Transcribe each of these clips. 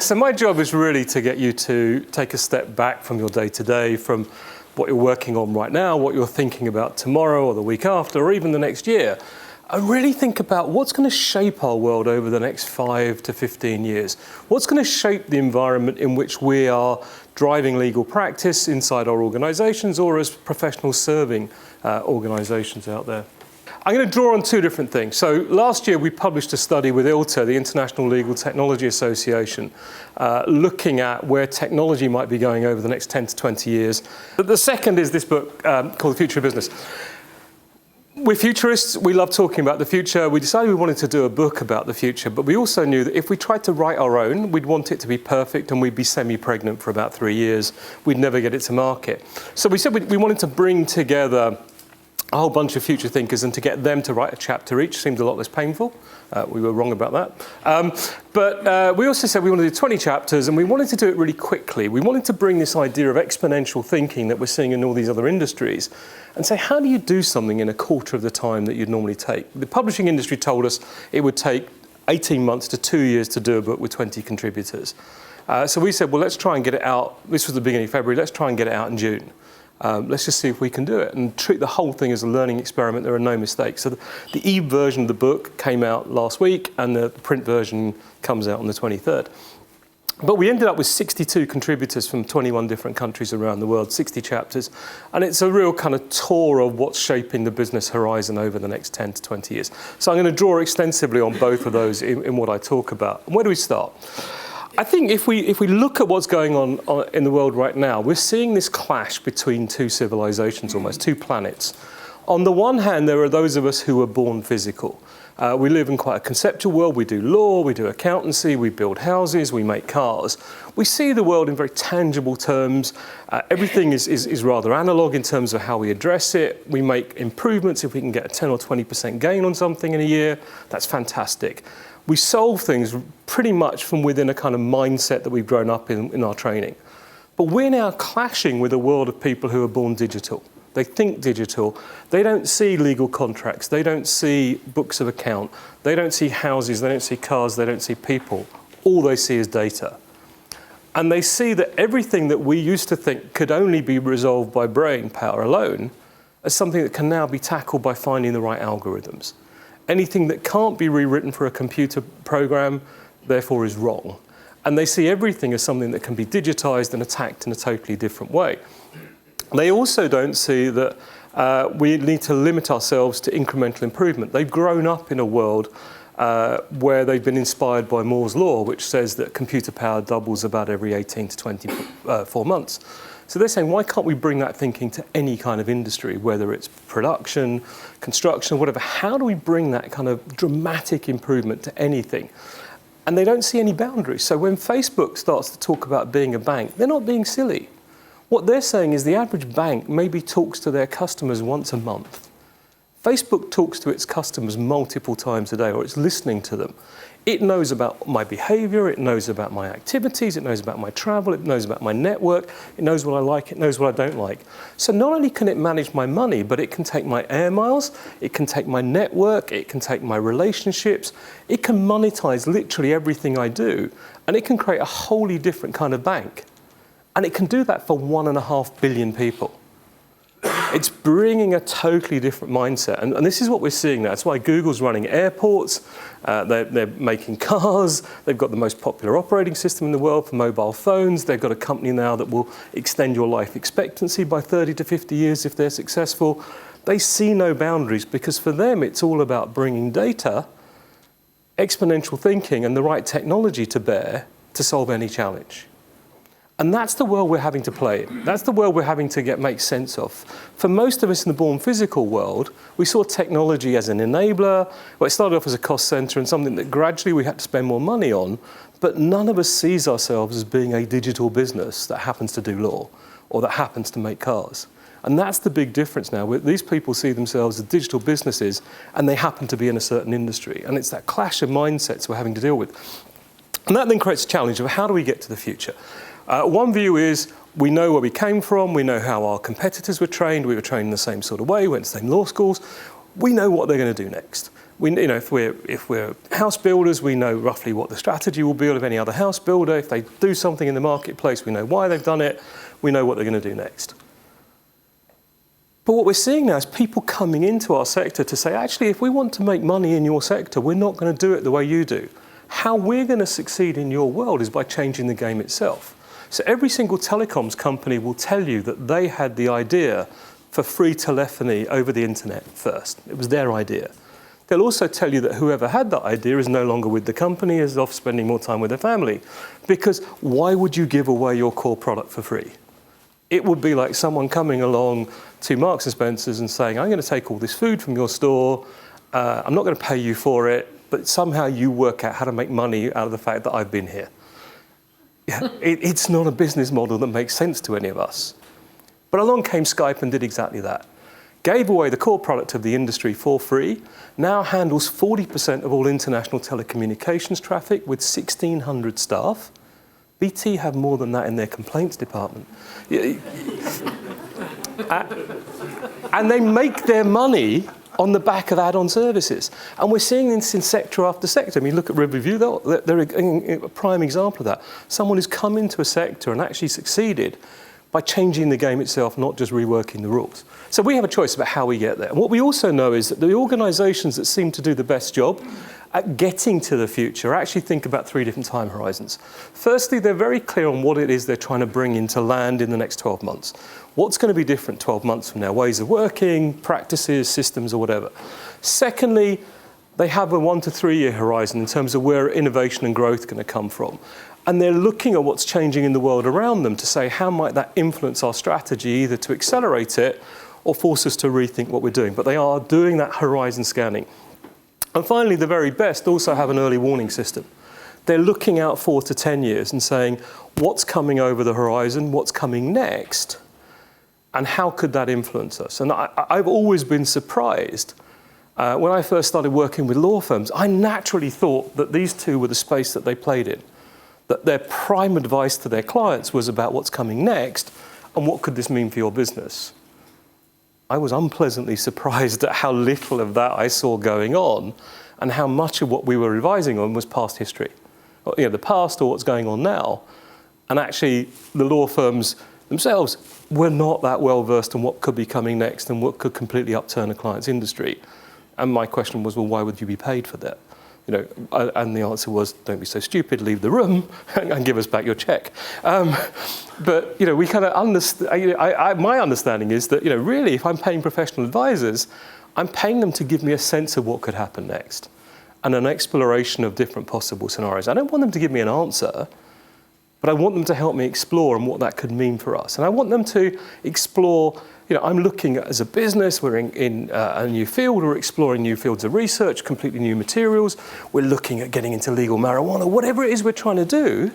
So my job is really to get you to take a step back from your day-to-day, from what you're working on right now, what you're thinking about tomorrow or the week after, or even the next year, and really think about what's going to shape our world over the next 5 to 15 years. What's going to shape the environment in which we are driving legal practice inside our organisations or as professionals serving organisations out there. I'm going to draw on two different things. So last year we published a study with ILTA, the International Legal Technology Association, looking at where technology might be going over the next 10 to 20 years. The second is this book called The Future of Business. We're futurists, we love talking about the future. We decided we wanted to do a book about the future, but we also knew that if we tried to write our own, we'd want it to be perfect and we'd be semi-pregnant for about 3 years. We'd never get it to market. So we said we wanted to bring together a whole bunch of future thinkers, and to get them to write a chapter each seemed a lot less painful. We were wrong about that. But we also said we wanted to do 20 chapters, and we wanted to do it really quickly. We wanted to bring this idea of exponential thinking that we're seeing in all these other industries and say, how do you do something in a quarter of the time that you'd normally take? The publishing industry told us it would take 18 months to 2 years to do a book with 20 contributors. So we said, well, let's try and get it out. This was the beginning of February. Let's try and get it out in June. Let's just see if we can do it and treat the whole thing as a learning experiment. There are no mistakes. So the e-version of the book came out last week and the print version comes out on the 23rd. But we ended up with 62 contributors from 21 different countries around the world, 60 chapters. And it's a real kind of tour of what's shaping the business horizon over the next 10 to 20 years. So I'm going to draw extensively on both of those in what I talk about. And where do we start? I think if we look at what's going on in the world right now, we're seeing this clash between two civilizations, almost two planets. On the one hand, there are those of us who were born physical. We live in quite a conceptual world. We do law, we do accountancy, we build houses, we make cars. We see the world in very tangible terms. Everything is rather analog in terms of how we address it. We make improvements. If we can get a 10 or 20% gain on something in a year, that's fantastic. We solve things pretty much from within a kind of mindset that we've grown up in our training. But we're now clashing with a world of people who are born digital. They think digital. They don't see legal contracts. They don't see books of account. They don't see houses. They don't see cars. They don't see people. All they see is data. And they see that everything that we used to think could only be resolved by brain power alone as something that can now be tackled by finding the right algorithms. Anything that can't be rewritten for a computer program, therefore, is wrong. And they see everything as something that can be digitized and attacked in a totally different way. They also don't see that we need to limit ourselves to incremental improvement. They've grown up in a world where they've been inspired by Moore's law, which says that computer power doubles about every 18 to 24 months. So they're saying, why can't we bring that thinking to any kind of industry, whether it's production, construction, whatever? How do we bring that kind of dramatic improvement to anything? And they don't see any boundaries. So when Facebook starts to talk about being a bank, they're not being silly. What they're saying is the average bank maybe talks to their customers once a month. Facebook talks to its customers multiple times a day, or it's listening to them. It knows about my behavior, it knows about my activities, it knows about my travel, it knows about my network, it knows what I like, it knows what I don't like. So not only can it manage my money, but it can take my air miles, it can take my network, it can take my relationships, it can monetize literally everything I do, and it can create a wholly different kind of bank. And it can do that for 1.5 billion people. It's bringing a totally different mindset. And this is what we're seeing now. That's why Google's running airports, they're making cars, they've got the most popular operating system in the world for mobile phones, they've got a company now that will extend your life expectancy by 30 to 50 years if they're successful. They see no boundaries because for them it's all about bringing data, exponential thinking and the right technology to bear to solve any challenge. And that's the world we're having to play in. That's the world we're having to make sense of. For most of us in the born physical world, we saw technology as an enabler. Well, it started off as a cost center and something that gradually we had to spend more money on, but none of us sees ourselves as being a digital business that happens to do law or that happens to make cars. And that's the big difference now. These people see themselves as digital businesses and they happen to be in a certain industry. And it's that clash of mindsets we're having to deal with. And that then creates a challenge of how do we get to the future? One view is we know where we came from, we know how our competitors were trained, we were trained in the same sort of way, went to the same law schools, we know what they're going to do next. if we're house builders, we know roughly what the strategy will be of any other house builder. If they do something in the marketplace, we know why they've done it. We know what they're going to do next. But what we're seeing now is people coming into our sector to say, actually, if we want to make money in your sector, we're not going to do it the way you do. How we're going to succeed in your world is by changing the game itself. So every single telecoms company will tell you that they had the idea for free telephony over the internet first. It was their idea. They'll also tell you that whoever had that idea is no longer with the company, is off spending more time with their family. Because why would you give away your core product for free? It would be like someone coming along to Marks and Spencer's and saying, I'm going to take all this food from your store, I'm not going to pay you for it, but somehow you work out how to make money out of the fact that I've been here. Yeah, it's not a business model that makes sense to any of us. But along came Skype and did exactly that. Gave away the core product of the industry for free, now handles 40% of all international telecommunications traffic with 1,600 staff. BT have more than that in their complaints department. And they make their money on the back of add-on services. And we're seeing this in sector after sector. I mean, look at Riverview, they're a prime example of that. Someone who's come into a sector and actually succeeded by changing the game itself, not just reworking the rules. So we have a choice about how we get there. And what we also know is that the organisations that seem to do the best job at getting to the future actually think about 3 different time horizons. Firstly, they're very clear on what it is they're trying to bring into land in the next 12 months. What's going to be different 12 months from now? Ways of working, practices, systems, or whatever. Secondly, they have a 1 to 3 year horizon in terms of where innovation and growth are going to come from. And they're looking at what's changing in the world around them to say, how might that influence our strategy, either to accelerate it or force us to rethink what we're doing. But they are doing that horizon scanning. And finally, the very best also have an early warning system. They're looking out 4 to 10 years and saying, what's coming over the horizon, what's coming next, and how could that influence us? And I've always been surprised. When I first started working with law firms, I naturally thought that these two were the space that they played in, that their prime advice to their clients was about what's coming next and what could this mean for your business. I was unpleasantly surprised at how little of that I saw going on and how much of what we were advising on was past history. The past or what's going on now. And actually, the law firms themselves were not that well versed in what could be coming next and what could completely upturn a client's industry. And my question was, well, why would you be paid for that? And the answer was, don't be so stupid, leave the room and give us back your check. But we kind of understand. My understanding is that really, if I'm paying professional advisors, I'm paying them to give me a sense of what could happen next and an exploration of different possible scenarios. I don't want them to give me an answer, but I want them to help me explore and what that could mean for us. And I want them to explore. I'm looking at, as a business, we're in a new field, we're exploring new fields of research, completely new materials, we're looking at getting into legal marijuana, whatever it is we're trying to do.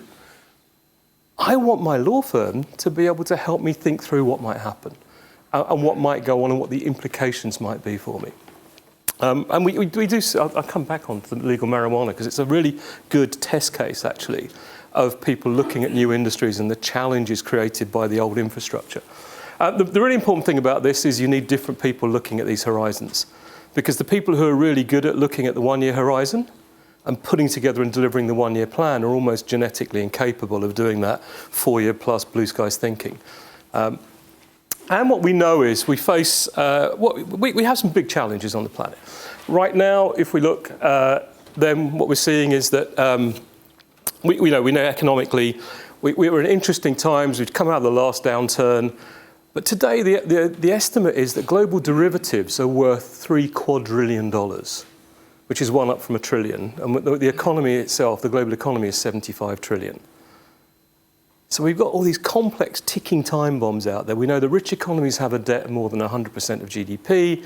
I want my law firm to be able to help me think through what might happen and what might go on and what the implications might be for me. And we do, I'll come back on to the legal marijuana because it's a really good test case, actually, of people looking at new industries and the challenges created by the old infrastructure. The really important thing about this is you need different people looking at these horizons, because the people who are really good at looking at the 1 year horizon and putting together and delivering the 1 year plan are almost genetically incapable of doing that 4 year plus blue skies thinking. And what we know is we face, we have some big challenges on the planet. Right now, if we look, then what we're seeing is that we know economically we're in interesting times. We've come out of the last downturn. But today, the estimate is that global derivatives are worth $3 quadrillion, which is one up from $1 trillion. And the economy itself, the global economy, is 75 trillion. So we've got all these complex ticking time bombs out there. We know the rich economies have a debt of more than 100% of GDP.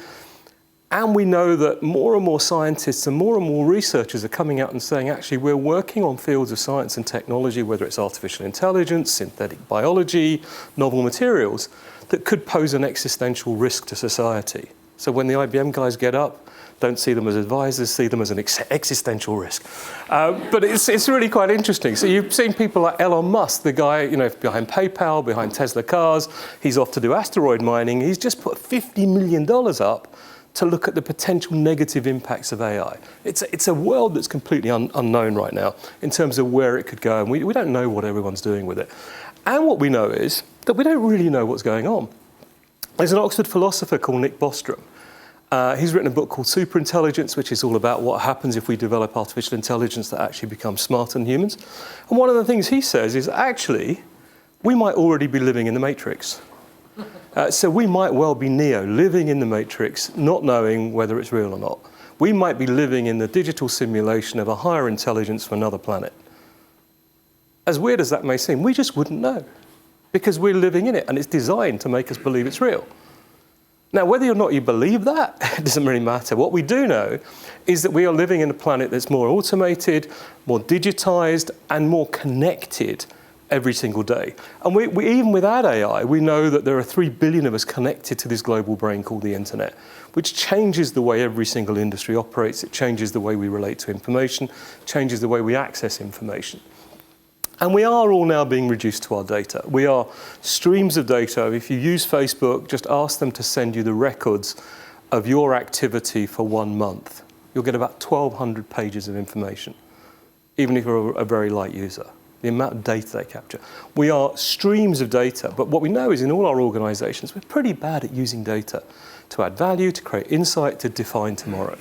And we know that more and more scientists and more researchers are coming out and saying, actually, we're working on fields of science and technology, whether it's artificial intelligence, synthetic biology, novel materials, that could pose an existential risk to society. So when the IBM guys get up, don't see them as advisors, see them as an existential risk. But it's really quite interesting. So you've seen people like Elon Musk, the guy behind PayPal, behind Tesla cars. He's off to do asteroid mining. He's just put $50 million up to look at the potential negative impacts of AI. It's a world that's completely unknown right now in terms of where it could go, and we don't know what everyone's doing with it. And what we know is that we don't really know what's going on. There's an Oxford philosopher called Nick Bostrom. He's written a book called Superintelligence, which is all about what happens if we develop artificial intelligence that actually becomes smarter than humans. And one of the things he says is actually, we might already be living in the Matrix. So we might well be Neo, living in the Matrix, not knowing whether it's real or not. We might be living in the digital simulation of a higher intelligence from another planet. As weird as that may seem, we just wouldn't know, because we're living in it, and it's designed to make us believe it's real. Now, whether or not you believe that, it doesn't really matter. What we do know is that we are living in a planet that's more automated, more digitized, and more connected every single day. And we even without AI, we know that there are 3 billion of us connected to this global brain called the internet, which changes the way every single industry operates. It changes the way we relate to information, changes the way we access information. And we are all now being reduced to our data. We are streams of data. If you use Facebook, just ask them to send you the records of your activity for 1 month. You'll get about 1,200 pages of information, even if you're a very light user. The amount of data they capture. We are streams of data, but what we know is in all our organizations, we're pretty bad at using data to add value, to create insight, to define tomorrow.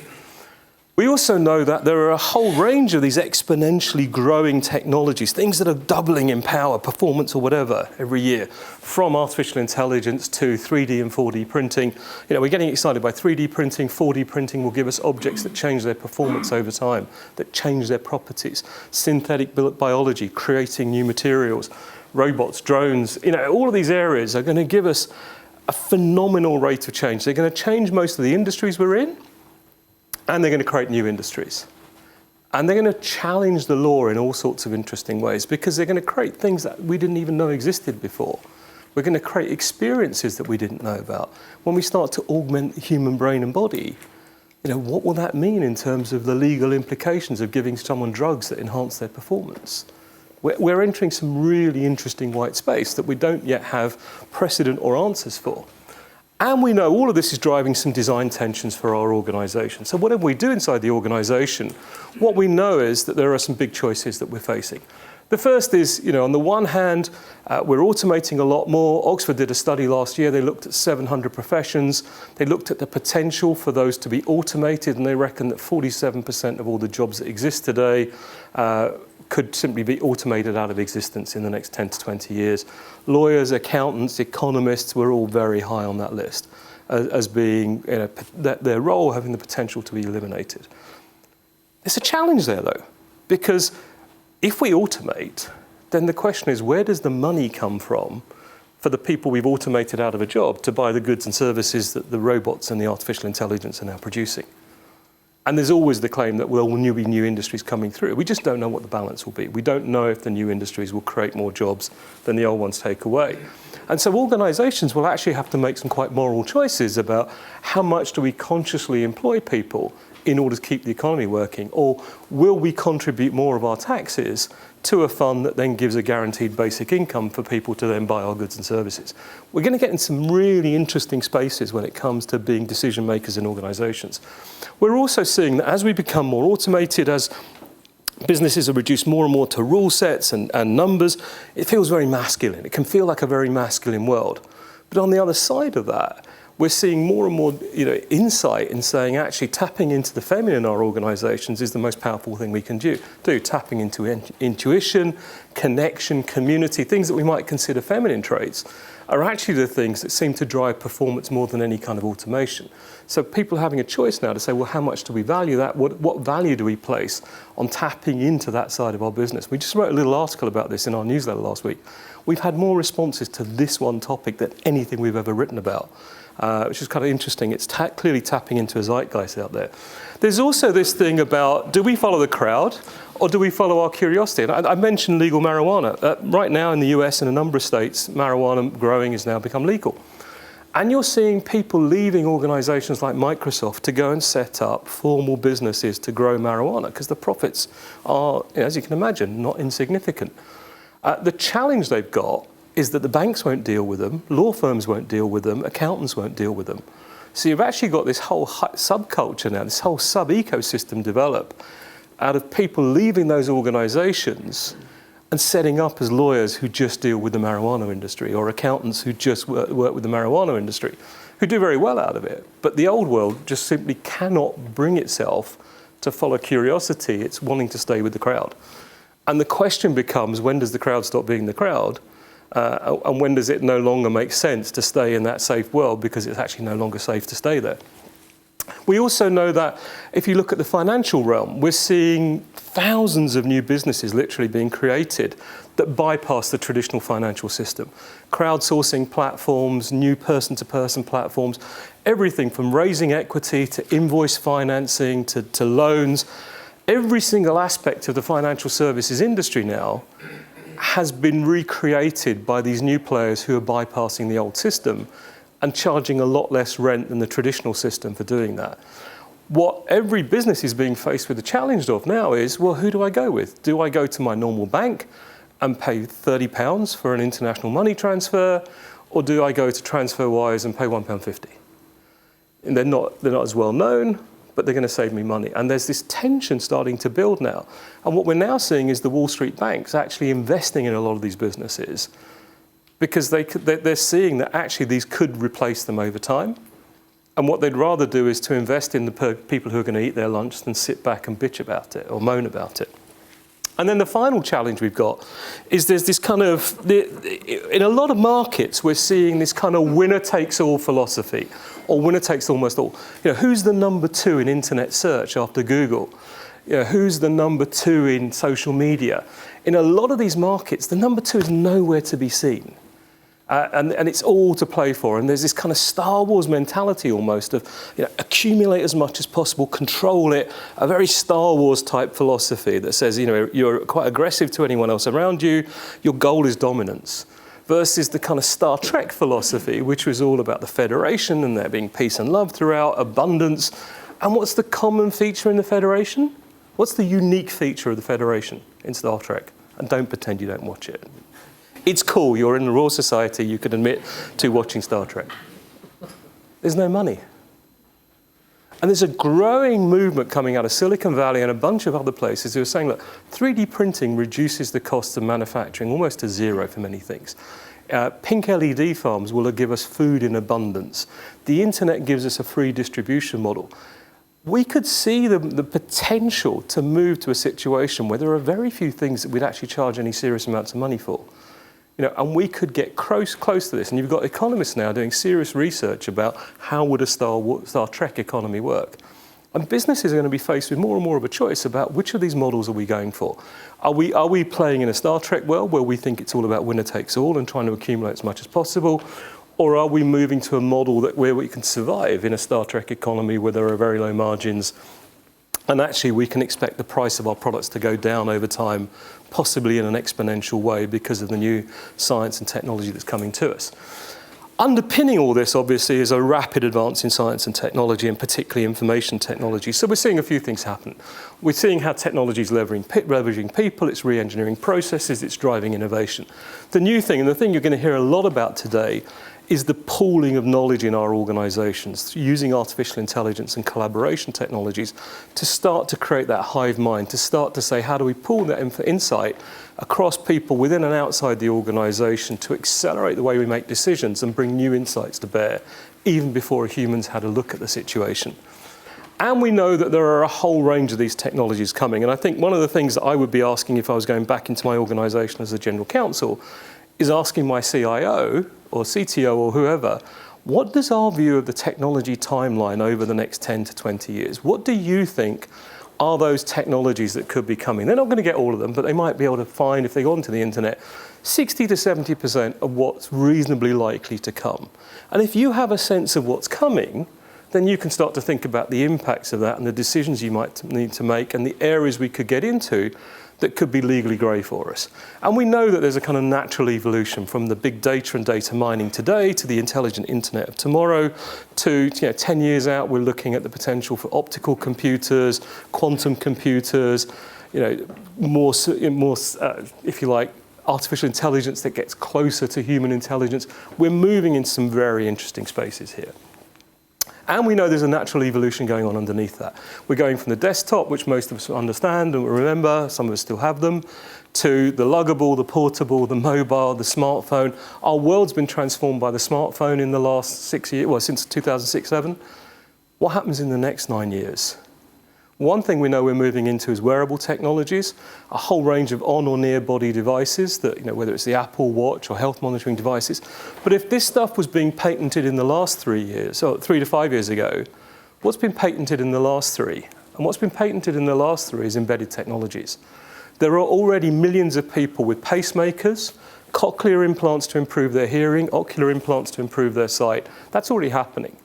We also know that there are a whole range of these exponentially growing technologies, things that are doubling in power, performance or whatever every year, from artificial intelligence to 3D and 4D printing. You know, we're getting excited by 3D printing. 4D printing will give us objects that change their performance over time, that change their properties. Synthetic biology, creating new materials, robots, drones, you know, all of these areas are going to give us a phenomenal rate of change. They're going to change most of the industries we're in, and they're going to create new industries. And they're going to challenge the law in all sorts of interesting ways, because they're going to create things that we didn't even know existed before. We're going to create experiences that we didn't know about. When we start to augment the human brain and body, you know, what will that mean in terms of the legal implications of giving someone drugs that enhance their performance? We're entering some really interesting white space that we don't yet have precedent or answers for. And we know all of this is driving some design tensions for our organization. So whatever we do inside the organization, what we know is that there are some big choices that we're facing. The first is, you know, on the one hand, we're automating a lot more. Oxford did a study last year. They looked at 700 professions. They looked at the potential for those to be automated, and they reckon that 47% of all the jobs that exist today could simply be automated out of existence in the next 10 to 20 years. Lawyers, accountants, economists were all very high on that list as being, you know, their role having the potential to be eliminated. There's a challenge there, though, because if we automate, then the question is, where does the money come from for the people we've automated out of a job to buy the goods and services that the robots and the artificial intelligence are now producing? And there's always the claim that, well, will be new industries coming through. We just don't know what the balance will be. We don't know if the new industries will create more jobs than the old ones take away. And so organizations will actually have to make some quite moral choices about how much do we consciously employ people in order to keep the economy working, or will we contribute more of our taxes to a fund that then gives a guaranteed basic income for people to then buy our goods and services? We're going to get in some really interesting spaces when it comes to being decision makers in organizations. We're also seeing that as we become more automated, as businesses are reduced more and more to rule sets and numbers, it feels very masculine. It can feel like a very masculine world. But on the other side of that, we're seeing more and more, you know, insight in saying actually tapping into the feminine in our organizations is the most powerful thing we can do. Tapping into intuition, connection, community, things that we might consider feminine traits are actually the things that seem to drive performance more than any kind of automation. So people are having a choice now to say, well, how much do we value that? What value do we place on tapping into that side of our business? We just wrote a little article about this in our newsletter last week. We've had more responses to this one topic than anything we've ever written about. Which is kind of interesting. It's clearly tapping into a zeitgeist out there. There's also this thing about, do we follow the crowd or do we follow our curiosity? And I mentioned legal marijuana. Right now in the US, in a number of states, marijuana growing has now become legal. And you're seeing people leaving organizations like Microsoft to go and set up formal businesses to grow marijuana, because the profits are, as you can imagine, not insignificant. The challenge they've got is that the banks won't deal with them, law firms won't deal with them, accountants won't deal with them. So you've actually got this whole subculture now, this whole sub-ecosystem develop out of people leaving those organizations and setting up as lawyers who just deal with the marijuana industry, or accountants who just work with the marijuana industry, who do very well out of it. But the old world just simply cannot bring itself to follow curiosity. It's wanting to stay with the crowd. And the question becomes, when does the crowd stop being the crowd? And when does it no longer make sense to stay in that safe world because it's actually no longer safe to stay there? We also know that if you look at the financial realm, we're seeing thousands of new businesses literally being created that bypass the traditional financial system. Crowdsourcing platforms, new person-to-person platforms, everything from raising equity to invoice financing to loans. Every single aspect of the financial services industry now has been recreated by these new players who are bypassing the old system and charging a lot less rent than the traditional system for doing that. What every business is being faced with the challenge of now is, well, who do I go with? Do I go to my normal bank and pay £30 for an international money transfer, or do I go to TransferWise and pay £1.50? And they're not as well known, but they're going to save me money. And there's this tension starting to build now. And what we're now seeing is the Wall Street banks actually investing in a lot of these businesses because they're seeing that actually these could replace them over time. And what they'd rather do is to invest in the people who are going to eat their lunch than sit back and bitch about it or moan about it. And then the final challenge we've got is there's this kind of, in a lot of markets, we're seeing this kind of winner-takes-all philosophy, or winner takes almost all. You know, who's the number 2 in internet search after Google? You know, who's the number 2 in social media? In a lot of these markets, the number 2 is nowhere to be seen. And it's all to play for. And there's this kind of Star Wars mentality almost of, you know, accumulate as much as possible, control it, a very Star Wars type philosophy that says, you know, you're quite aggressive to anyone else around you, your goal is dominance. Versus the kind of Star Trek philosophy, which was all about the Federation and there being peace and love throughout, abundance. And what's the common feature in the Federation? What's the unique feature of the Federation in Star Trek? And don't pretend you don't watch it. It's cool, you're in the Royal Society, you can admit to watching Star Trek. There's no money. And there's a growing movement coming out of Silicon Valley and a bunch of other places who are saying, look, 3D printing reduces the cost of manufacturing almost to zero for many things. Pink LED farms will give us food in abundance. The internet gives us a free distribution model. We could see the potential to move to a situation where there are very few things that we'd actually charge any serious amounts of money for. You know, and we could get close to this. And you've got economists now doing serious research about how would a Star Trek economy work. And businesses are going to be faced with more and more of a choice about which of these models are we going for. Are we playing in a Star Trek world where we think it's all about winner takes all and trying to accumulate as much as possible? Or are we moving to a model where we can survive in a Star Trek economy where there are very low margins and actually we can expect the price of our products to go down over time, possibly in an exponential way because of the new science and technology that's coming to us. Underpinning all this, obviously, is a rapid advance in science and technology, and particularly information technology. So we're seeing a few things happen. We're seeing how technology is leveraging people, it's re-engineering processes, it's driving innovation. The new thing, and the thing you're going to hear a lot about today, is the pooling of knowledge in our organizations, using artificial intelligence and collaboration technologies to start to create that hive mind, to start to say, how do we pool that insight across people within and outside the organization to accelerate the way we make decisions and bring new insights to bear, even before humans had a look at the situation. And we know that there are a whole range of these technologies coming. And I think one of the things that I would be asking if I was going back into my organization as a general counsel is asking my CIO or CTO or whoever, what does our view of the technology timeline over the next 10 to 20 years? What do you think are those technologies that could be coming? They're not going to get all of them, but they might be able to find, if they go onto the internet, 60 to 70% of what's reasonably likely to come. And if you have a sense of what's coming, then you can start to think about the impacts of that and the decisions you might need to make and the areas we could get into that could be legally grey for us. And we know that there's a kind of natural evolution from the big data and data mining today to the intelligent internet of tomorrow to 10 years out, we're looking at the potential for optical computers, quantum computers, more, if you like, artificial intelligence that gets closer to human intelligence. We're moving into some very interesting spaces here. And we know there's a natural evolution going on underneath that. We're going from the desktop, which most of us understand and remember, some of us still have them, to the luggable, the portable, the mobile, the smartphone. Our world's been transformed by the smartphone in the last 6 years, well, since 2006-07. What happens in the next 9 years? One thing we know we're moving into is wearable technologies, a whole range of on or near body devices that, whether it's the Apple Watch or health monitoring devices. But if this stuff was being patented in the last 3 years, or 3 to 5 years ago, what's been patented in the last 3? And what's been patented in the last 3 is embedded technologies. There are already millions of people with pacemakers, cochlear implants to improve their hearing, ocular implants to improve their sight. That's already happening.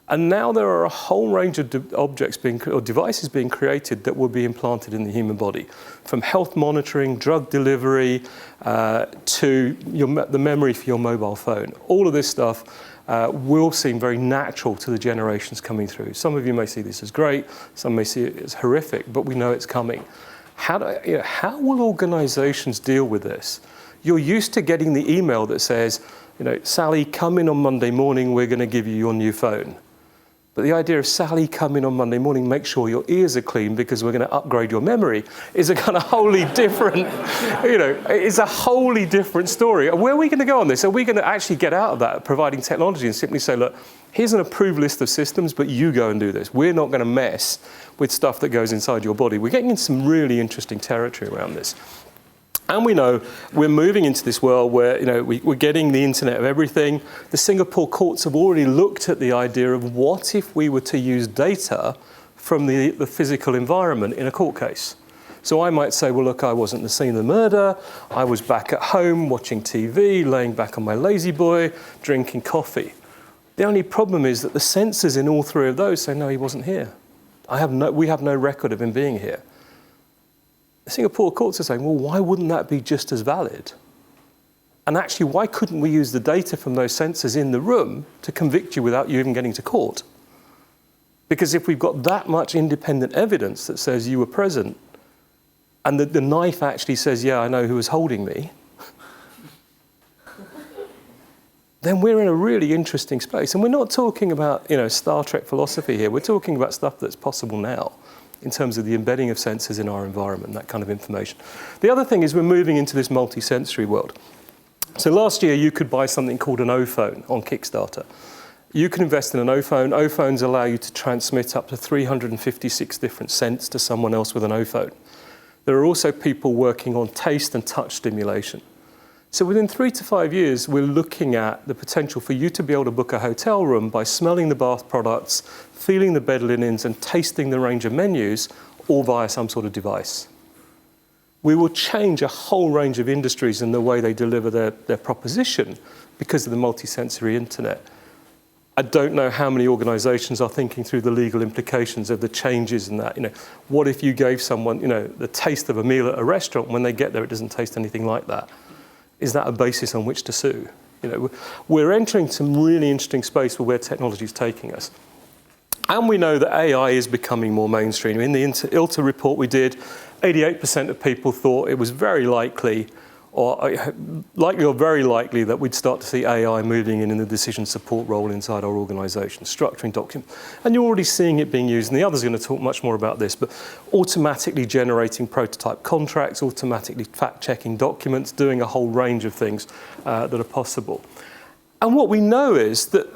And now there are a whole range of devices being created that will be implanted in the human body, from health monitoring, drug delivery, to the memory for your mobile phone. All of this stuff will seem very natural to the generations coming through. Some of you may see this as great, some may see it as horrific, but we know it's coming. How will organizations deal with this? You're used to getting the email that says, Sally, come in on Monday morning, we're going to give you your new phone. But the idea of Sally, come in on Monday morning, make sure your ears are clean because we're going to upgrade your memory is a kind of wholly different, it's a wholly different story. Where are we going to go on this? Are we going to actually get out of that, providing technology, and simply say, look, here's an approved list of systems, but you go and do this. We're not going to mess with stuff that goes inside your body. We're getting into some really interesting territory around this. And we know we're moving into this world where we're getting the Internet of everything. The Singapore courts have already looked at the idea of what if we were to use data from the physical environment in a court case. So I might say, well, look, I wasn't at the scene of the murder. I was back at home watching TV, laying back on my lazy boy, drinking coffee. The only problem is that the sensors in all 3 of those say, no, he wasn't here. We have no record of him being here. The Singapore courts are saying, well, why wouldn't that be just as valid? And actually, why couldn't we use the data from those sensors in the room to convict you without you even getting to court? Because if we've got that much independent evidence that says you were present, and the knife actually says, yeah, I know who was holding me, then we're in a really interesting space. And we're not talking about, Star Trek philosophy here. We're talking about stuff that's possible now, in terms of the embedding of sensors in our environment, that kind of information. The other thing is we're moving into this multi-sensory world. So last year you could buy something called an O-phone on Kickstarter. You can invest in an O-phone. O-phones allow you to transmit up to 356 different scents to someone else with an O-phone. There are also people working on taste and touch stimulation. So within 3 to 5 years, we're looking at the potential for you to be able to book a hotel room by smelling the bath products, feeling the bed linens, and tasting the range of menus, all via some sort of device. We will change a whole range of industries in the way they deliver their proposition because of the multisensory internet. I don't know how many organizations are thinking through the legal implications of the changes in that. What if you gave someone, the taste of a meal at a restaurant, when they get there, it doesn't taste anything like that? Is that a basis on which to sue? We're entering some really interesting space where technology is taking us. And we know that AI is becoming more mainstream. In the ILTA report we did, 88% of people thought it was very likely or very likely that we'd start to see AI moving in the decision support role inside our organisation, structuring documents. And you're already seeing it being used, and the others are going to talk much more about this, but automatically generating prototype contracts, automatically fact-checking documents, doing a whole range of things that are possible. And what we know is that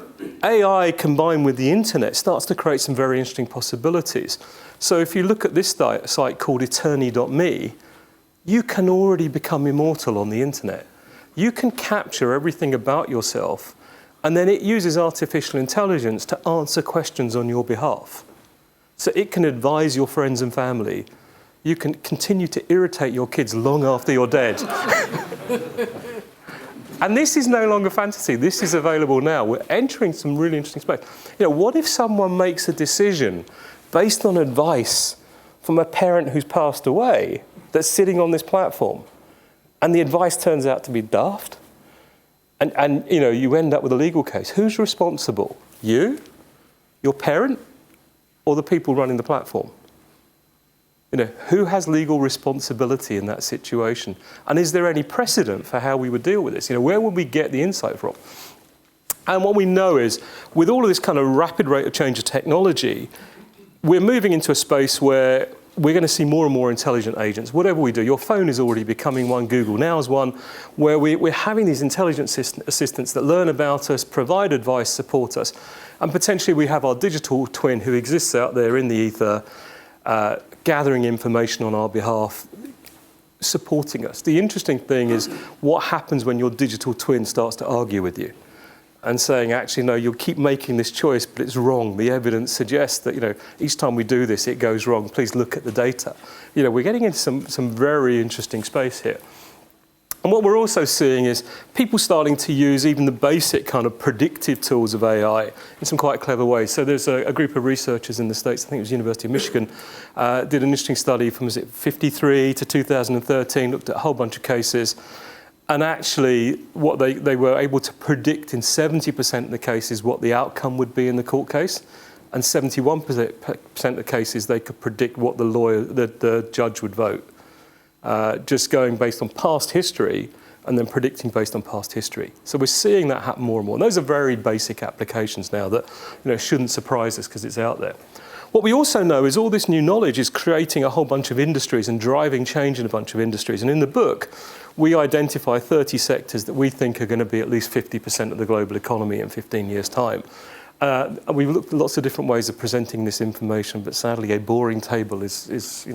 AI combined with the internet starts to create some very interesting possibilities. So if you look at this site called eternity.me, you can already become immortal on the internet. You can capture everything about yourself, and then it uses artificial intelligence to answer questions on your behalf. So it can advise your friends and family. You can continue to irritate your kids long after you're dead. And this is no longer fantasy. This is available now. We're entering some really interesting space. What if someone makes a decision based on advice from a parent who's passed away that's sitting on this platform, and the advice turns out to be daft, and you end up with a legal case? Who's responsible? You, your parent, or the people running the platform? Who has legal responsibility in that situation? And is there any precedent for how we would deal with this? Where would we get the insight from? And what we know is, with all of this kind of rapid rate of change of technology, we're moving into a space where we're going to see more and more intelligent agents. Whatever we do, your phone is already becoming one, Google Now is one, where we're having these intelligent assistants that learn about us, provide advice, support us. And potentially we have our digital twin who exists out there in the ether, gathering information on our behalf, supporting us. The interesting thing is what happens when your digital twin starts to argue with you and saying, actually, no, you'll keep making this choice, but it's wrong. The evidence suggests that, each time we do this, it goes wrong. Please look at the data. We're getting into some very interesting space here. And what we're also seeing is people starting to use even the basic kind of predictive tools of AI in some quite clever ways. So there's a group of researchers in the States, I think it was University of Michigan, did an interesting study from, 53 to 2013, looked at a whole bunch of cases. And actually, what they were able to predict in 70% of the cases what the outcome would be in the court case, and 71% of the cases they could predict what the judge would vote. Just going based on past history and then predicting based on past history. So we're seeing that happen more and more. And those are very basic applications now that shouldn't surprise us because it's out there. What we also know is all this new knowledge is creating a whole bunch of industries and driving change in a bunch of industries. And in the book, we identify 30 sectors that we think are going to be at least 50% of the global economy in 15 years' time. We've looked at lots of different ways of presenting this information, but sadly a boring table is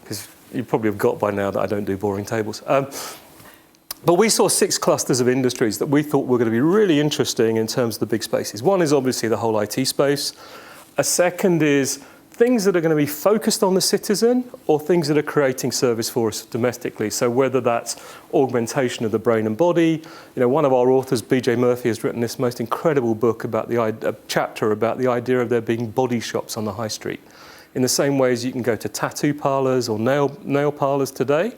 because you probably have got by now that I don't do boring tables. But we saw 6 clusters of industries that we thought were going to be really interesting in terms of the big spaces. One is obviously the whole IT space. A second is things that are going to be focused on the citizen or things that are creating service for us domestically. So whether that's augmentation of the brain and body. One of our authors, BJ Murphy, has written this most incredible book about a chapter about the idea of there being body shops on the high street. In the same way as you can go to tattoo parlors or nail parlors today,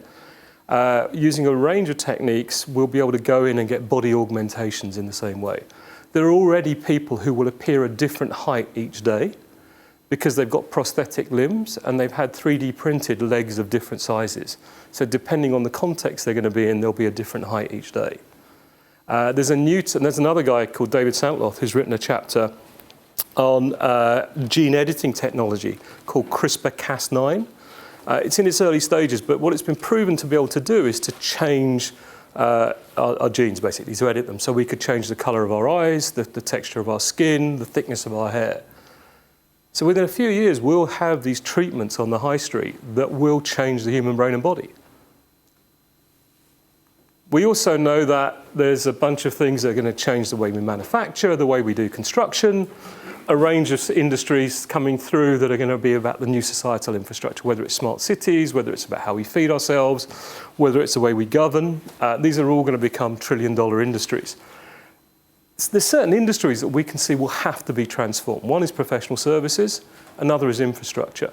using a range of techniques, we'll be able to go in and get body augmentations in the same way. There are already people who will appear a different height each day because they've got prosthetic limbs and they've had 3D printed legs of different sizes. So depending on the context they're going to be in, they'll be a different height each day. There's another guy called David Santloff who's written a chapter on gene editing technology called CRISPR-Cas9. It's in its early stages, but what it's been proven to be able to do is to change our genes, basically, to edit them. So we could change the color of our eyes, the texture of our skin, the thickness of our hair. So within a few years, we'll have these treatments on the high street that will change the human brain and body. We also know that there's a bunch of things that are going to change the way we manufacture, the way we do construction, a range of industries coming through that are going to be about the new societal infrastructure, whether it's smart cities, whether it's about how we feed ourselves, whether it's the way we govern. These are all going to become trillion-dollar industries. There's certain industries that we can see will have to be transformed. One is professional services, another is infrastructure.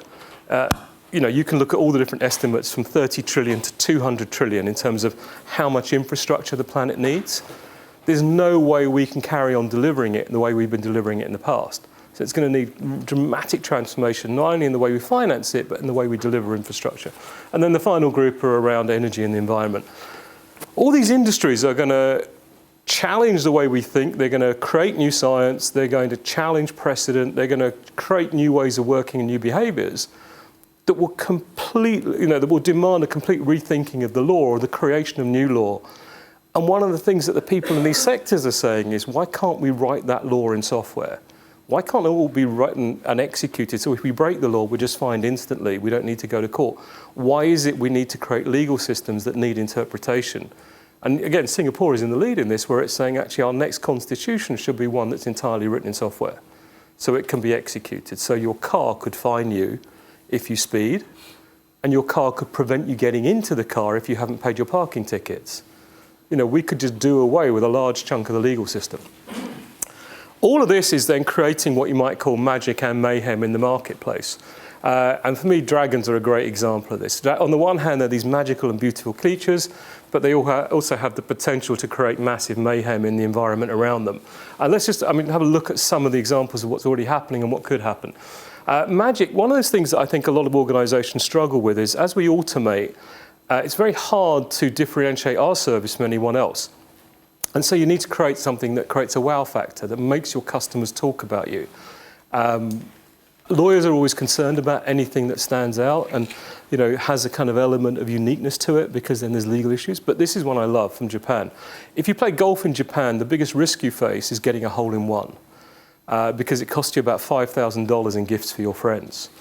You can look at all the different estimates from 30 trillion to 200 trillion in terms of how much infrastructure the planet needs. There's no way we can carry on delivering it in the way we've been delivering it in the past. So it's going to need dramatic transformation, not only in the way we finance it, but in the way we deliver infrastructure. And then the final group are around energy and the environment. All these industries are going to challenge the way we think. They're going to create new science. They're going to challenge precedent. They're going to create new ways of working and new behaviors that will that will demand a complete rethinking of the law or the creation of new law. And one of the things that the people in these sectors are saying is, why can't we write that law in software? Why can't it all be written and executed? So if we break the law, we're just fined instantly. We don't need to go to court. Why is it we need to create legal systems that need interpretation? And again, Singapore is in the lead in this, where it's saying actually our next constitution should be one that's entirely written in software. So it can be executed. So your car could fine you if you speed, and your car could prevent you getting into the car if you haven't paid your parking tickets. We could just do away with a large chunk of the legal system. All of this is then creating what you might call magic and mayhem in the marketplace. And for me, dragons are a great example of this. On the one hand, they're these magical and beautiful creatures, but they also have the potential to create massive mayhem in the environment around them. And let's just have a look at some of the examples of what's already happening and what could happen. Magic, one of those things that I think a lot of organizations struggle with is as we automate, it's very hard to differentiate our service from anyone else. And so you need to create something that creates a wow factor, that makes your customers talk about you. Lawyers are always concerned about anything that stands out and has a kind of element of uniqueness to it, because then there's legal issues. But this is one I love from Japan. If you play golf in Japan, the biggest risk you face is getting a hole-in-one, because it costs you about $5,000 in gifts for your friends.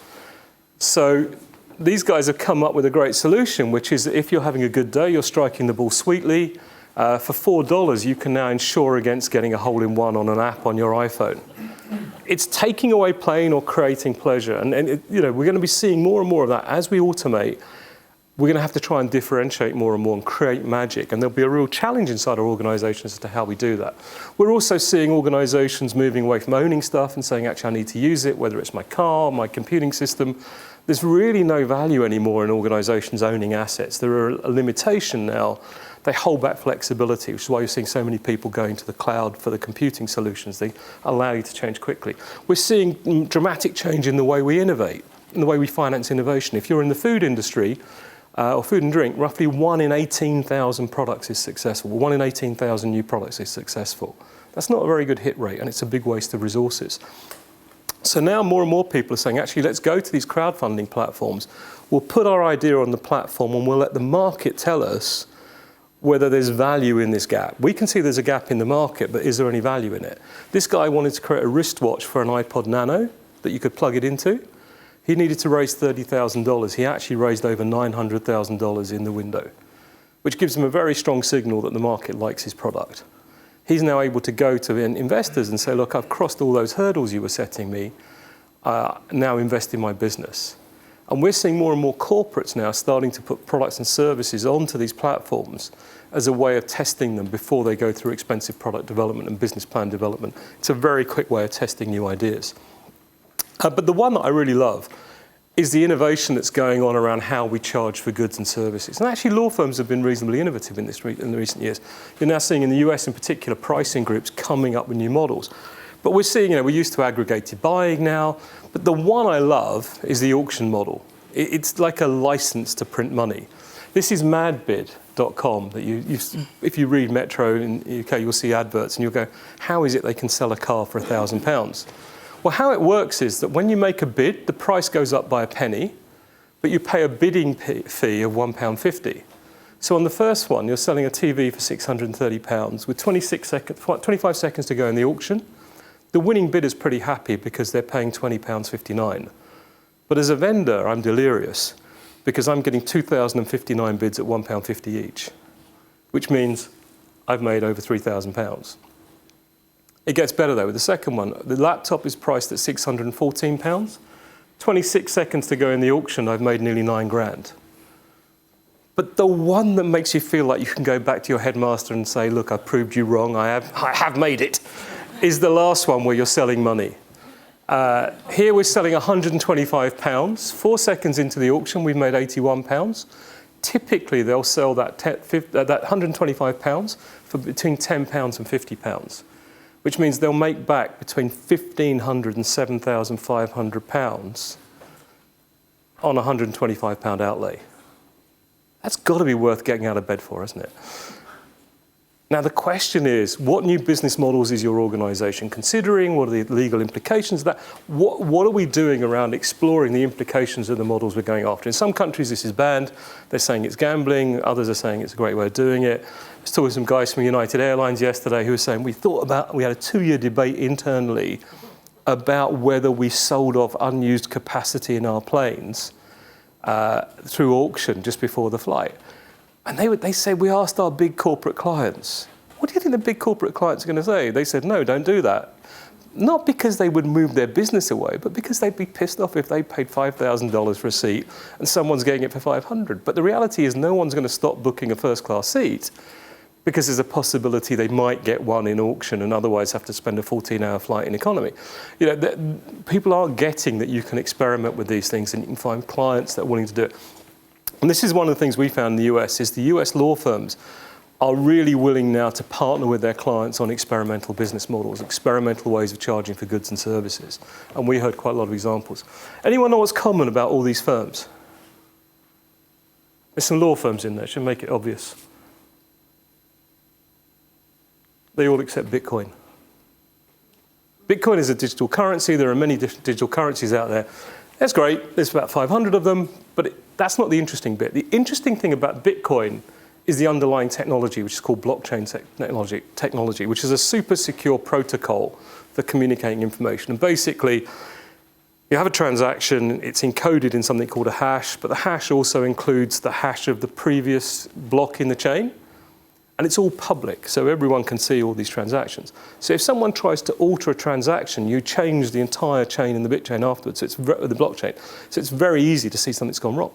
So these guys have come up with a great solution, which is that if you're having a good day, you're striking the ball sweetly, for $4 you can now insure against getting a hole-in-one on an app on your iPhone. It's taking away pain or creating pleasure. And we're going to be seeing more and more of that. As we automate, we're going to have to try and differentiate more and more and create magic. And there'll be a real challenge inside our organizations as to how we do that. We're also seeing organizations moving away from owning stuff and saying, actually, I need to use it, whether it's my car, my computing system. There's really no value anymore in organizations owning assets. There are a limitation now. They hold back flexibility, which is why you're seeing so many people going to the cloud for the computing solutions. They allow you to change quickly. We're seeing dramatic change in the way we innovate, in the way we finance innovation. If you're in the food industry, or food and drink, roughly 1 in 18,000 products is successful. 1 in 18,000 new products is successful. That's not a very good hit rate, and it's a big waste of resources. So now more and more people are saying, actually, let's go to these crowdfunding platforms. We'll put our idea on the platform, and we'll let the market tell us whether there's value in this gap. We can see there's a gap in the market, but is there any value in it? This guy wanted to create a wristwatch for an iPod Nano that you could plug it into. He needed to raise $30,000. He actually raised over $900,000 in the window, which gives him a very strong signal that the market likes his product. He's now able to go to investors and say, look, I've crossed all those hurdles you were setting me. Now invest in my business. And we're seeing more and more corporates now starting to put products and services onto these platforms as a way of testing them before they go through expensive product development and business plan development. It's a very quick way of testing new ideas. But the one that I really love is the innovation that's going on around how we charge for goods and services. And actually, law firms have been reasonably innovative in the recent years. You're now seeing in the US in particular pricing groups coming up with new models. But we're seeing, we're used to aggregated buying now. But the one I love is the auction model. It's like a license to print money. This is madbid.com. That if you read Metro in the UK, you'll see adverts and you'll go, how is it they can sell a car for £1,000? Well, how it works is that when you make a bid, the price goes up by a penny, but you pay a bidding fee of £1.50. So on the first one, you're selling a TV for £630 with 25 seconds to go in the auction. The winning bidder's pretty happy because they're paying £20.59. But as a vendor, I'm delirious because I'm getting 2,059 bids at £1.50 each, which means I've made over £3,000. It gets better though with the second one. The laptop is priced at £614. 26 seconds to go in the auction, I've made nearly £9,000. But the one that makes you feel like you can go back to your headmaster and say, look, I proved you wrong, I have made it, is the last one where you're selling money. Here we're selling £125. 4 seconds into the auction, we've made £81. Typically, they'll sell that £125 for between £10 and £50, which means they'll make back between £1,500 and £7,500 on a £125 outlay. That's got to be worth getting out of bed for, isn't it? Now, the question is, what new business models is your organization considering? What are the legal implications of that? What are we doing around exploring the implications of the models we're going after? In some countries, this is banned. They're saying it's gambling. Others are saying it's a great way of doing it. I was talking to some guys from United Airlines yesterday who were saying we had a 2-year debate internally about whether we sold off unused capacity in our planes through auction just before the flight. And they said, we asked our big corporate clients, what do you think the big corporate clients are going to say? They said, no, don't do that. Not because they would move their business away, but because they'd be pissed off if they paid $5,000 for a seat and someone's getting it for $500. But the reality is no one's going to stop booking a first-class seat because there's a possibility they might get one in auction and otherwise have to spend a 14-hour flight in economy. People aren't getting that you can experiment with these things and you can find clients that are willing to do it. And this is one of the things we found in the US, is the US law firms are really willing now to partner with their clients on experimental business models, experimental ways of charging for goods and services. And we heard quite a lot of examples. Anyone know what's common about all these firms? There's some law firms in there, should make it obvious. They all accept Bitcoin. Bitcoin is a digital currency. There are many different digital currencies out there. That's great. There's about 500 of them, but that's not the interesting bit. The interesting thing about Bitcoin is the underlying technology, which is called blockchain technology, which is a super secure protocol for communicating information. And basically, you have a transaction, it's encoded in something called a hash, but the hash also includes the hash of the previous block in the chain. And it's all public, so everyone can see all these transactions. So if someone tries to alter a transaction, you change the entire chain in the bit chain afterwards, so it's the blockchain. So it's very easy to see something's gone wrong.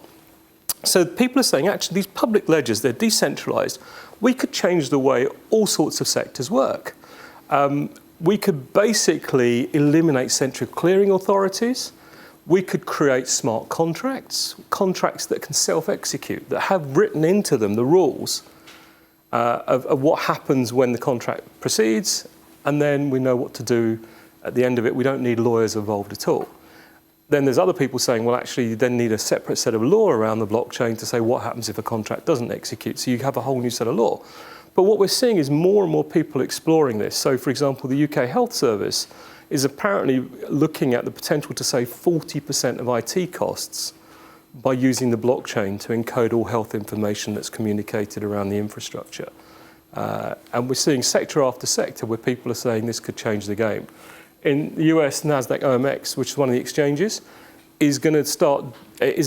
So people are saying, actually, these public ledgers, they're decentralized. We could change the way all sorts of sectors work. We could basically eliminate central clearing authorities. We could create smart contracts, contracts that can self-execute, that have written into them the rules of what happens when the contract proceeds, and then we know what to do at the end of it. We don't need lawyers involved at all. Then there's other people saying, well, actually, you then need a separate set of law around the blockchain to say what happens if a contract doesn't execute. So you have a whole new set of law. But what we're seeing is more and more people exploring this. So, for example, the UK Health Service is apparently looking at the potential to save 40% of IT costs by using the blockchain to encode all health information that's communicated around the infrastructure. And we're seeing sector after sector where people are saying this could change the game. In the US, NASDAQ OMX, which is one of the exchanges, is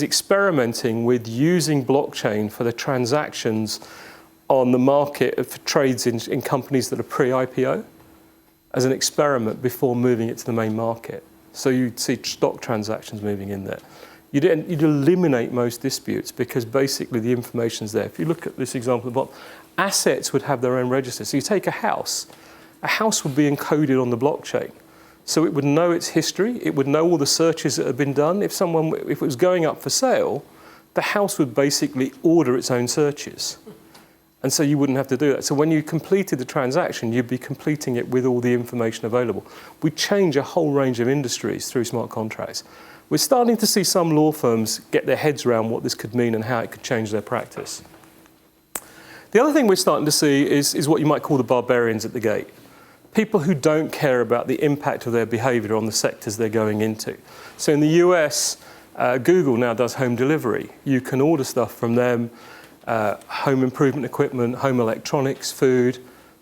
experimenting with using blockchain for the transactions on the market for trades in companies that are pre-IPO as an experiment before moving it to the main market. So you'd see stock transactions moving in there. You'd eliminate most disputes because basically the information's there. If you look at this example at the bottom, assets would have their own register. So you take a house would be encoded on the blockchain. So it would know its history, it would know all the searches that have been done. If it was going up for sale, the house would basically order its own searches. And so you wouldn't have to do that. So when you completed the transaction, you'd be completing it with all the information available. We change a whole range of industries through smart contracts. We're starting to see some law firms get their heads around what this could mean and how it could change their practice. The other thing we're starting to see is what you might call the barbarians at the gate. People who don't care about the impact of their behavior on the sectors they're going into. So in the US, Google now does home delivery. You can order stuff from them, home improvement equipment, home electronics, food,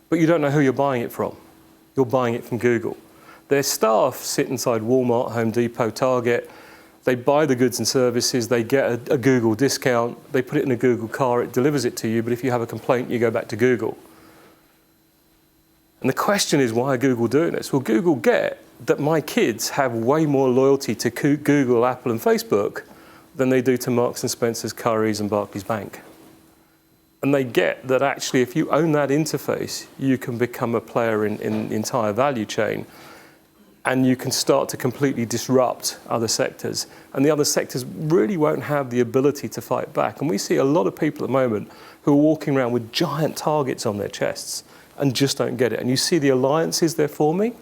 but you don't know who you're buying it from. You're buying it from Google. Their staff sit inside Walmart, Home Depot, Target. They buy the goods and services. They get a Google discount. They put it in a Google car. It delivers it to you. But if you have a complaint, you go back to Google. And the question is, why are Google doing this? Well, Google get that my kids have way more loyalty to Google, Apple, and Facebook than they do to Marks and Spencer's, Currys, and Barclays Bank. And they get that actually, if you own that interface, you can become a player in the entire value chain. And you can start to completely disrupt other sectors. And the other sectors really won't have the ability to fight back. And we see a lot of people at the moment who are walking around with giant targets on their chests and just don't get it. And you see the alliances they're forming,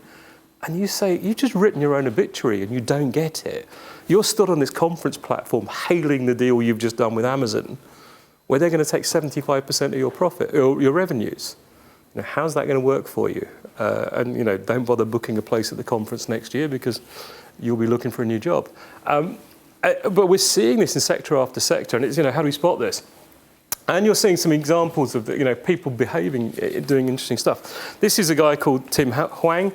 and you say, you've just written your own obituary and you don't get it. You're stood on this conference platform hailing the deal you've just done with Amazon, where they're going to take 75% of your profit, or your revenues. How's that going to work for you? And don't bother booking a place at the conference next year because you'll be looking for a new job. But we're seeing this in sector after sector, and it's how do we spot this? And you're seeing some examples of people behaving, doing interesting stuff. This is a guy called Tim Huang.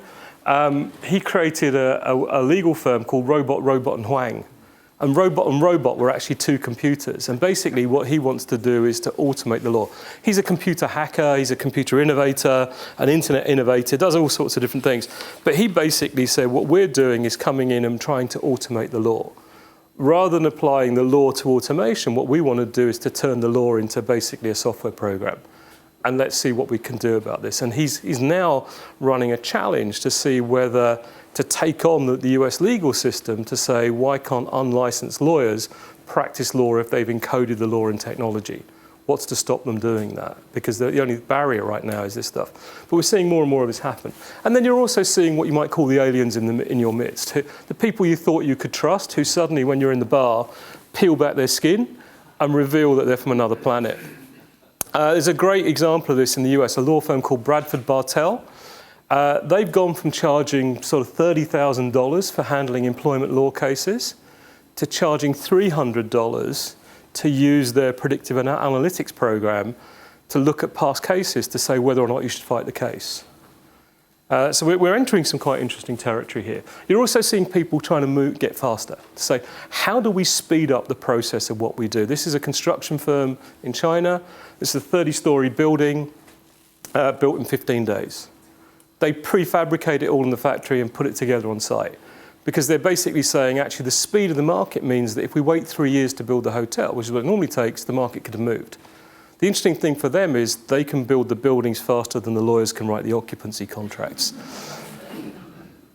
He created a legal firm called Robot and Huang. And Robot were actually two computers. And basically what he wants to do is to automate the law. He's a computer hacker, he's a computer innovator, an internet innovator, does all sorts of different things. But he basically said what we're doing is coming in and trying to automate the law. Rather than applying the law to automation, what we want to do is to turn the law into basically a software program. And let's see what we can do about this. And he's now running a challenge to see whether to take on the US legal system to say, why can't unlicensed lawyers practice law if they've encoded the law in technology? What's to stop them doing that? Because the only barrier right now is this stuff. But we're seeing more and more of this happen. And then you're also seeing what you might call the aliens in your midst. The people you thought you could trust, who suddenly, when you're in the bar, peel back their skin and reveal that they're from another planet. There's a great example of this in the US, a law firm called Bradford Bartell. They've gone from charging sort of $30,000 for handling employment law cases to charging $300 to use their predictive analytics program to look at past cases to say whether or not you should fight the case. So we're entering some quite interesting territory here. You're also seeing people trying to get faster, to say, how do we speed up the process of what we do? This is a construction firm in China. This is a 30-story building built in 15 days. They prefabricate it all in the factory and put it together on site, because they're basically saying, actually, the speed of the market means that if we wait 3 years to build the hotel, which is what it normally takes, the market could have moved. The interesting thing for them is they can build the buildings faster than the lawyers can write the occupancy contracts.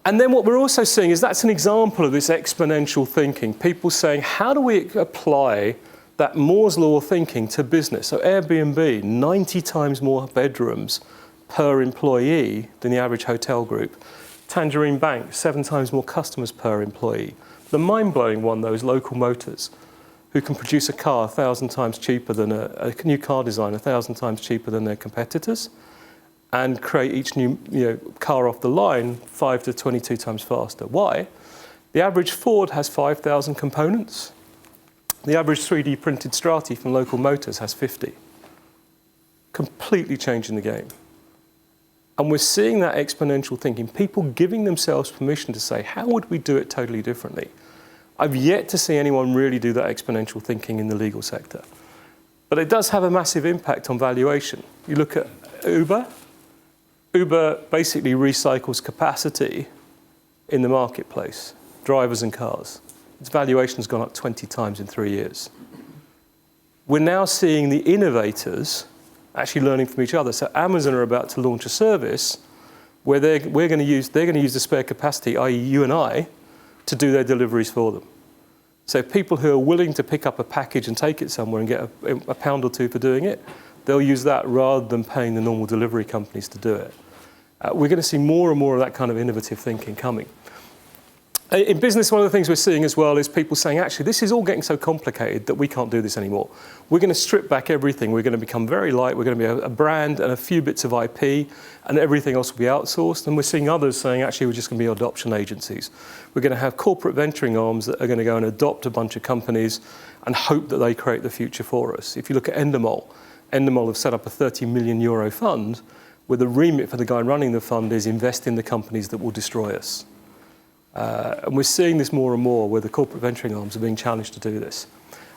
And then what we're also seeing is that's an example of this exponential thinking. People saying, how do we apply that Moore's law thinking to business? So Airbnb, 90 times more bedrooms per employee than the average hotel group. Tangerine Bank, 7 times more customers per employee. The mind-blowing one, though, is Local Motors, who can produce a car 1,000 times cheaper than a new car design, 1,000 times cheaper than their competitors, and create each new car off the line 5 to 22 times faster. Why? The average Ford has 5,000 components. The average 3D printed Strati from Local Motors has 50. Completely changing the game. And we're seeing that exponential thinking, people giving themselves permission to say, how would we do it totally differently? I've yet to see anyone really do that exponential thinking in the legal sector. But it does have a massive impact on valuation. You look at Uber. Uber basically recycles capacity in the marketplace, drivers and cars. Its valuation's gone up 20 times in 3 years. We're now seeing the innovators actually learning from each other. So Amazon are about to launch a service where they're going to use the spare capacity, i.e. you and I, to do their deliveries for them. So people who are willing to pick up a package and take it somewhere and get a pound or two for doing it, they'll use that rather than paying the normal delivery companies to do it. We're going to see more and more of that kind of innovative thinking coming. In business, one of the things we're seeing as well is people saying, actually, this is all getting so complicated that we can't do this anymore. We're going to strip back everything. We're going to become very light. We're going to be a brand and a few bits of IP, and everything else will be outsourced. And we're seeing others saying, actually, we're just going to be adoption agencies. We're going to have corporate venturing arms that are going to go and adopt a bunch of companies and hope that they create the future for us. If you look at Endemol have set up a €30 million fund where the remit for the guy running the fund is invest in the companies that will destroy us. And we're seeing this more and more where the corporate venturing arms are being challenged to do this.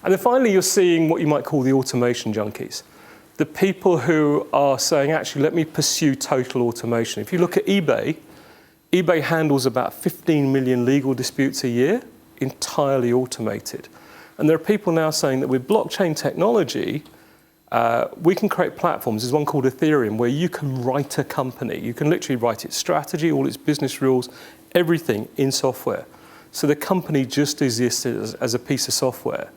And then finally, you're seeing what you might call the automation junkies. The people who are saying, actually, let me pursue total automation. If you look at eBay handles about 15 million legal disputes a year, entirely automated. And there are people now saying that with blockchain technology, we can create platforms. There's one called Ethereum where you can write a company. You can literally write its strategy, all its business rules, everything in software. So the company just exists as a piece of software.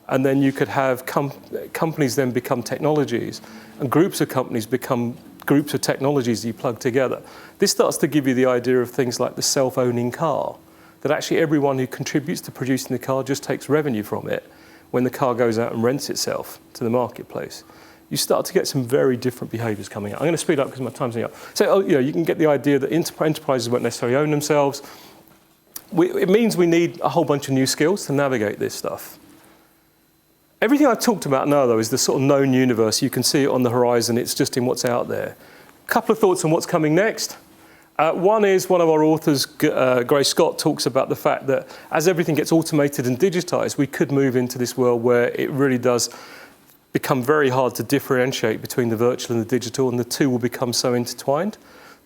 And then you could have companies then become technologies, and groups of companies become groups of technologies you plug together. This starts to give you the idea of things like the self-owning car, that actually everyone who contributes to producing the car just takes revenue from it when the car goes out and rents itself to the marketplace. You start to get some very different behaviours coming out. I'm going to speed up because my time's running up. So you can get the idea that enterprises won't necessarily own themselves. It means we need a whole bunch of new skills to navigate this stuff. Everything I've talked about now, though, is the sort of known universe. You can see it on the horizon. It's just in what's out there. A couple of thoughts on what's coming next. One is one of our authors, Gray Scott, talks about the fact that as everything gets automated and digitized, we could move into this world where it really does become very hard to differentiate between the virtual and the digital, and the two will become so intertwined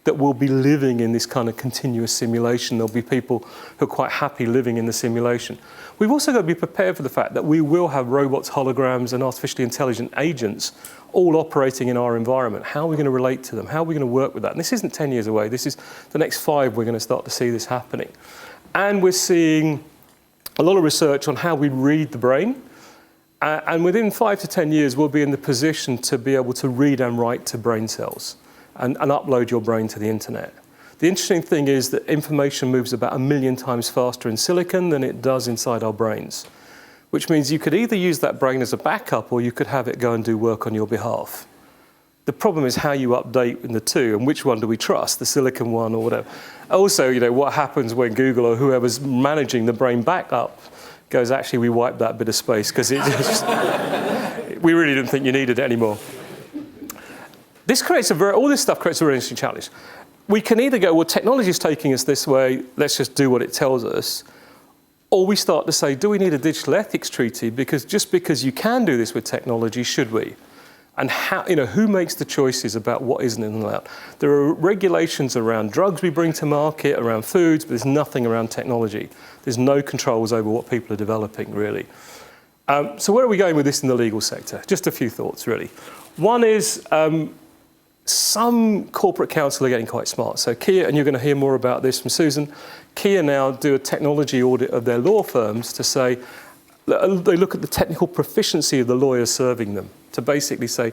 that we'll be living in this kind of continuous simulation. There'll be people who are quite happy living in the simulation. We've also got to be prepared for the fact that we will have robots, holograms, and artificially intelligent agents all operating in our environment. How are we going to relate to them? How are we going to work with that? And this isn't 10 years away. This is the next 5 we're going to start to see this happening. And we're seeing a lot of research on how we read the brain. And within 5 to 10 years, we'll be in the position to be able to read and write to brain cells and upload your brain to the internet. The interesting thing is that information moves about 1 million times faster in silicon than it does inside our brains. which means you could either use that brain as a backup or you could have it go and do work on your behalf. The problem is how you update in the two, and which one do we trust, the silicon one or whatever. Also, what happens when Google or whoever's managing the brain backup goes, actually, we wiped that bit of space because we really didn't think you needed it anymore. All this stuff creates a very interesting challenge. We can either go, well, technology is taking us this way, let's just do what it tells us, or we start to say, do we need a digital ethics treaty? Because just because you can do this with technology, should we? And how, who makes the choices about what isn't allowed? There are regulations around drugs we bring to market, around foods, but there's nothing around technology. There's no controls over what people are developing, really. So where are we going with this in the legal sector? Just a few thoughts, really. One is some corporate counsel are getting quite smart. So Kia, and you're going to hear more about this from Susan, Kia now do a technology audit of their law firms to say, they look at the technical proficiency of the lawyers serving them to basically say,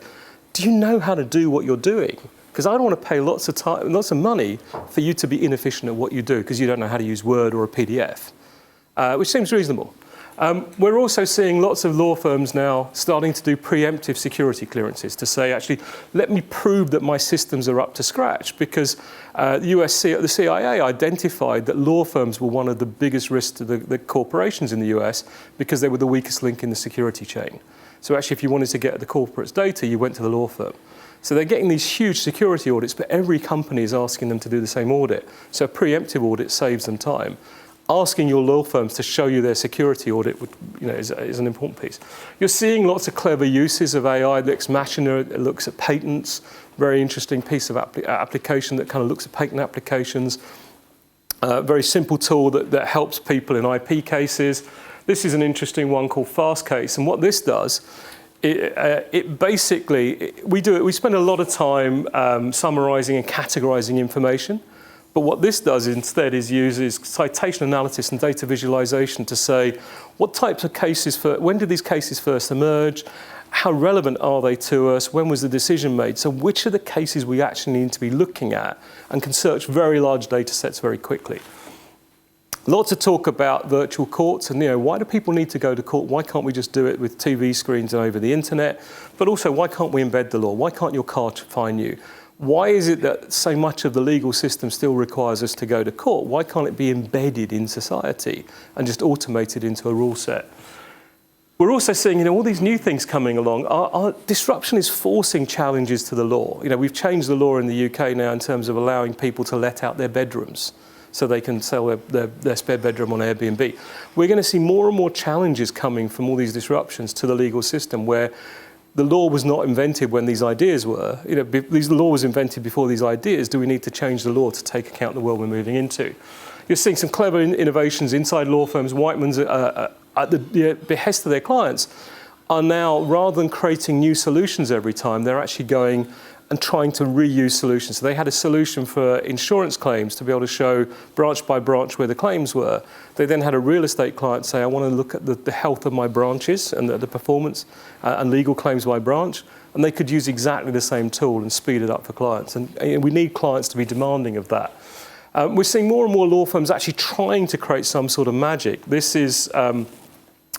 do you know how to do what you're doing? Because I don't want to pay lots of time, lots of money for you to be inefficient at what you do because you don't know how to use Word or a PDF, which seems reasonable. We're also seeing lots of law firms now starting to do preemptive security clearances to say, actually, let me prove that my systems are up to scratch, because the CIA identified that law firms were one of the biggest risks to the corporations in the US because they were the weakest link in the security chain. So actually, if you wanted to get at the corporate's data, you went to the law firm. So they're getting these huge security audits, but every company is asking them to do the same audit. So a preemptive audit saves them time. Asking your law firms to show you their security audit is an important piece. You're seeing lots of clever uses of AI. Lex Machina, it looks at patents, very interesting piece of application that kind of looks at patent applications. Very simple tool that helps people in IP cases. This is an interesting one called Fastcase, and what this does, it basically, we spend a lot of time summarizing and categorizing information. But what this does instead is uses citation analysis and data visualization to say, what types of cases, when did these cases first emerge? How relevant are they to us? When was the decision made? So which are the cases we actually need to be looking at, and can search very large data sets very quickly. Lots of talk about virtual courts and why do people need to go to court? Why can't we just do it with TV screens and over the internet? But also, why can't we embed the law? Why can't your car fine you? Why is it that so much of the legal system still requires us to go to court? Why can't it be embedded in society and just automated into a rule set? We're also seeing, all these new things coming along. Our disruption is forcing challenges to the law. We've changed the law in the UK now in terms of allowing people to let out their bedrooms so they can sell their spare bedroom on Airbnb. We're going to see more and more challenges coming from all these disruptions to the legal system, where the law was not invented when these ideas were. The law was invented before these ideas. Do we need to change the law to take account of the world we're moving into? You're seeing some clever innovations inside law firms. Whiteman's, at the behest of their clients, are now, rather than creating new solutions every time, they're actually going and trying to reuse solutions. So they had a solution for insurance claims to be able to show branch by branch where the claims were. They then had a real estate client say, I want to look at the health of my branches and the performance and legal claims by branch. And they could use exactly the same tool and speed it up for clients. And we need clients to be demanding of that. We're seeing more and more law firms actually trying to create some sort of magic. This is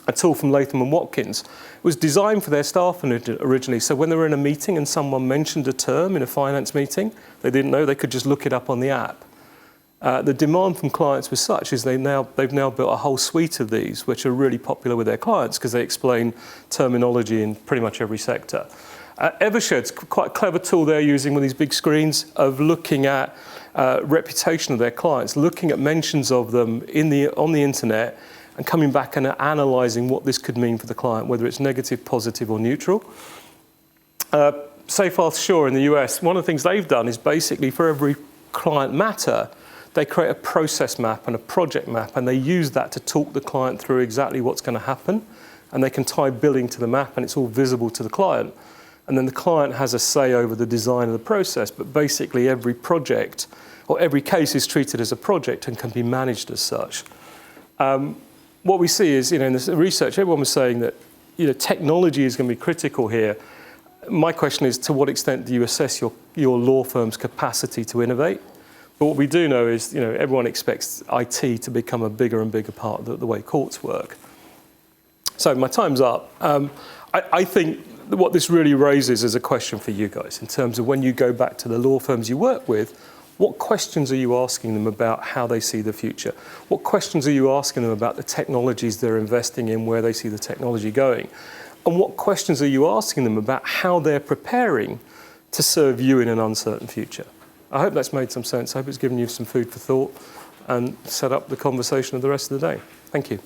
a tool from Latham & Watkins. It was designed for their staff originally, so when they were in a meeting and someone mentioned a term in a finance meeting they didn't know, they could just look it up on the app. The demand from clients was such as they've now built a whole suite of these, which are really popular with their clients because they explain terminology in pretty much every sector. Evershed's quite a clever tool they're using with these big screens of looking at reputation of their clients, looking at mentions of them on the internet, and coming back and analysing what this could mean for the client, whether it's negative, positive, or neutral. Safepath Sure in the US, one of the things they've done is basically for every client matter, they create a process map and a project map, and they use that to talk the client through exactly what's going to happen, and they can tie billing to the map, and it's all visible to the client. And then the client has a say over the design of the process, but basically every project or every case is treated as a project and can be managed as such. What we see is, in this research, everyone was saying that, technology is going to be critical here. My question is, to what extent do you assess your law firm's capacity to innovate? But what we do know is, everyone expects IT to become a bigger and bigger part of the way courts work. So my time's up. I think what this really raises is a question for you guys in terms of when you go back to the law firms you work with, what questions are you asking them about how they see the future? What questions are you asking them about the technologies they're investing in, where they see the technology going? And what questions are you asking them about how they're preparing to serve you in an uncertain future? I hope that's made some sense. I hope it's given you some food for thought and set up the conversation of the rest of the day. Thank you.